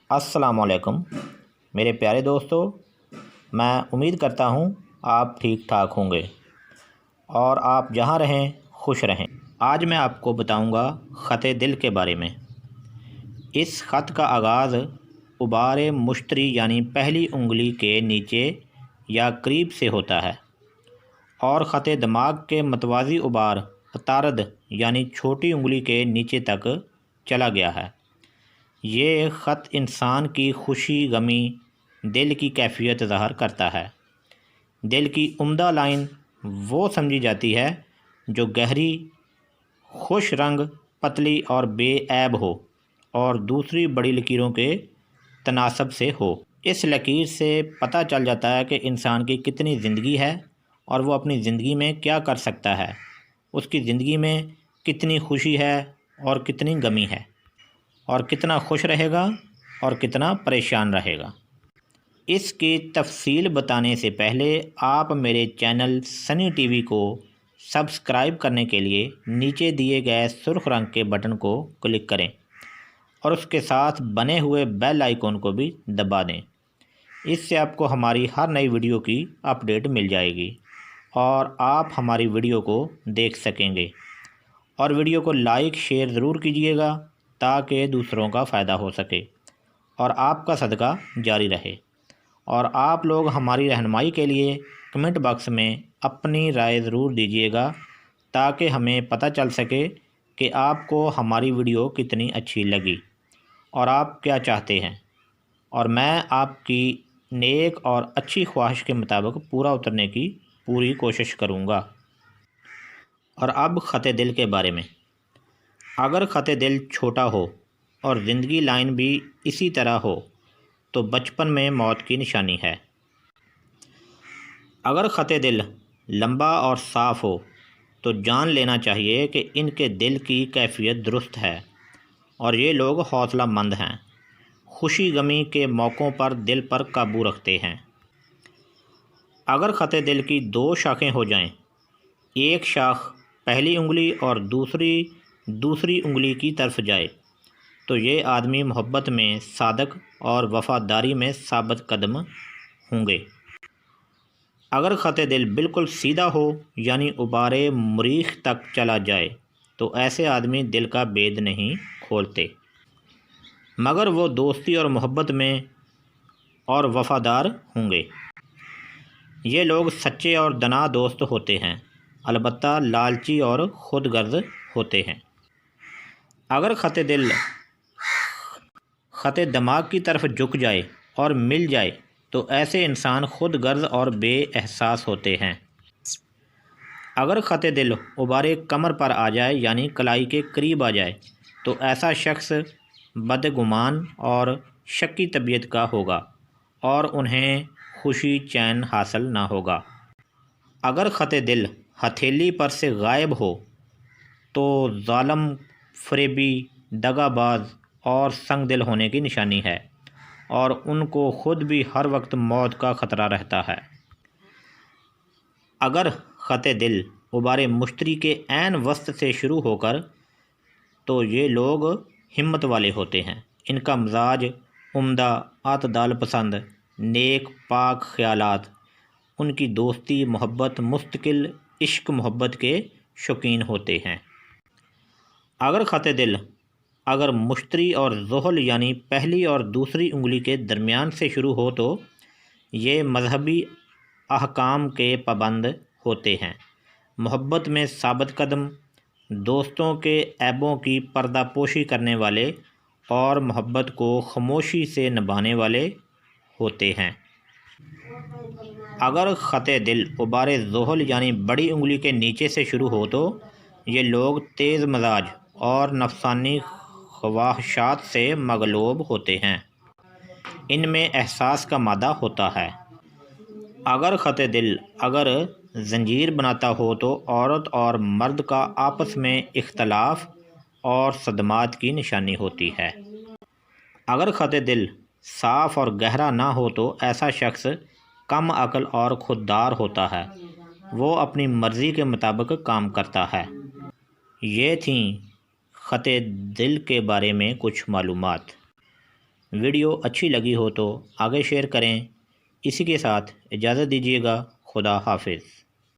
السلام علیکم میرے پیارے دوستو، میں امید کرتا ہوں آپ ٹھیک ٹھاک ہوں گے اور آپ جہاں رہیں خوش رہیں۔ آج میں آپ کو بتاؤں گا خط دل کے بارے میں۔ اس خط کا آغاز عبار مشتری یعنی پہلی انگلی کے نیچے یا قریب سے ہوتا ہے اور خط دماغ کے متوازی عبار عطارد یعنی چھوٹی انگلی کے نیچے تک چلا گیا ہے۔ یہ خط انسان کی خوشی غمی دل کی کیفیت ظاہر کرتا ہے۔ دل کی عمدہ لائن وہ سمجھی جاتی ہے جو گہری، خوش رنگ، پتلی اور بے عیب ہو اور دوسری بڑی لکیروں کے تناسب سے ہو۔ اس لکیر سے پتہ چل جاتا ہے کہ انسان کی کتنی زندگی ہے اور وہ اپنی زندگی میں کیا کر سکتا ہے، اس کی زندگی میں کتنی خوشی ہے اور کتنی غمی ہے، اور کتنا خوش رہے گا اور کتنا پریشان رہے گا۔ اس کی تفصیل بتانے سے پہلے آپ میرے چینل سنی ٹی وی کو سبسکرائب کرنے کے لیے نیچے دیے گئے سرخ رنگ کے بٹن کو کلک کریں اور اس کے ساتھ بنے ہوئے بیل آئیکن کو بھی دبا دیں۔ اس سے آپ کو ہماری ہر نئی ویڈیو کی اپڈیٹ مل جائے گی اور آپ ہماری ویڈیو کو دیکھ سکیں گے، اور ویڈیو کو لائک شیئر ضرور کیجیے گا تاکہ دوسروں کا فائدہ ہو سکے اور آپ کا صدقہ جاری رہے۔ اور آپ لوگ ہماری رہنمائی کے لیے کمنٹ باکس میں اپنی رائے ضرور دیجیے گا تاکہ ہمیں پتہ چل سکے کہ آپ کو ہماری ویڈیو کتنی اچھی لگی اور آپ کیا چاہتے ہیں، اور میں آپ کی نیک اور اچھی خواہش کے مطابق پورا اترنے کی پوری کوشش کروں گا۔ اور اب خط دل کے بارے میں۔ اگر خط دل چھوٹا ہو اور زندگی لائن بھی اسی طرح ہو تو بچپن میں موت کی نشانی ہے۔ اگر خط دل لمبا اور صاف ہو تو جان لینا چاہیے کہ ان کے دل کی کیفیت درست ہے اور یہ لوگ حوصلہ مند ہیں، خوشی غمی کے موقعوں پر دل پر قابو رکھتے ہیں۔ اگر خط دل کی دو شاخیں ہو جائیں، ایک شاخ پہلی انگلی اور دوسری انگلی کی طرف جائے، تو یہ آدمی محبت میں صادق اور وفاداری میں ثابت قدم ہوں گے۔ اگر خط دل بالکل سیدھا ہو یعنی عبار مریخ تک چلا جائے تو ایسے آدمی دل کا بید نہیں کھولتے، مگر وہ دوستی اور محبت میں اور وفادار ہوں گے۔ یہ لوگ سچے اور دنا دوست ہوتے ہیں، البتہ لالچی اور خود غرض ہوتے ہیں۔ اگر خط دماغ کی طرف جھک جائے اور مل جائے تو ایسے انسان خود غرض اور بے احساس ہوتے ہیں۔ اگر خط دل عبار کمر پر آ جائے یعنی کلائی کے قریب آ جائے تو ایسا شخص بدگمان اور شکی طبیعت کا ہوگا اور انہیں خوشی چین حاصل نہ ہوگا۔ اگر خط دل ہتھیلی پر سے غائب ہو تو ظالم، فریبی، دغا باز اور سنگ دل ہونے کی نشانی ہے اور ان کو خود بھی ہر وقت موت کا خطرہ رہتا ہے۔ اگر خط دل عبار مشتری کے عین وسط سے شروع ہو کر تو یہ لوگ ہمت والے ہوتے ہیں، ان کا مزاج عمدہ، اعتدال پسند، نیک پاک خیالات، ان کی دوستی محبت مستقل عشق محبت کے شوقین ہوتے ہیں۔ اگر خط دل مشتری اور زحل یعنی پہلی اور دوسری انگلی کے درمیان سے شروع ہو تو یہ مذہبی احکام کے پابند ہوتے ہیں، محبت میں ثابت قدم، دوستوں کے عیبوں کی پردہ پوشی کرنے والے اور محبت کو خاموشی سے نبھانے والے ہوتے ہیں۔ اگر خط دل عبار زحل یعنی بڑی انگلی کے نیچے سے شروع ہو تو یہ لوگ تیز مزاج اور نفسانی خواہشات سے مغلوب ہوتے ہیں، ان میں احساس کا مادہ ہوتا ہے۔ اگر خط دل زنجیر بناتا ہو تو عورت اور مرد کا آپس میں اختلاف اور صدمات کی نشانی ہوتی ہے۔ اگر خط دل صاف اور گہرا نہ ہو تو ایسا شخص کم عقل اور خوددار ہوتا ہے، وہ اپنی مرضی کے مطابق کام کرتا ہے۔ یہ تھیں خط دل کے بارے میں کچھ معلومات۔ ویڈیو اچھی لگی ہو تو آگے شیئر کریں۔ اسی کے ساتھ اجازت دیجیے گا۔ خدا حافظ۔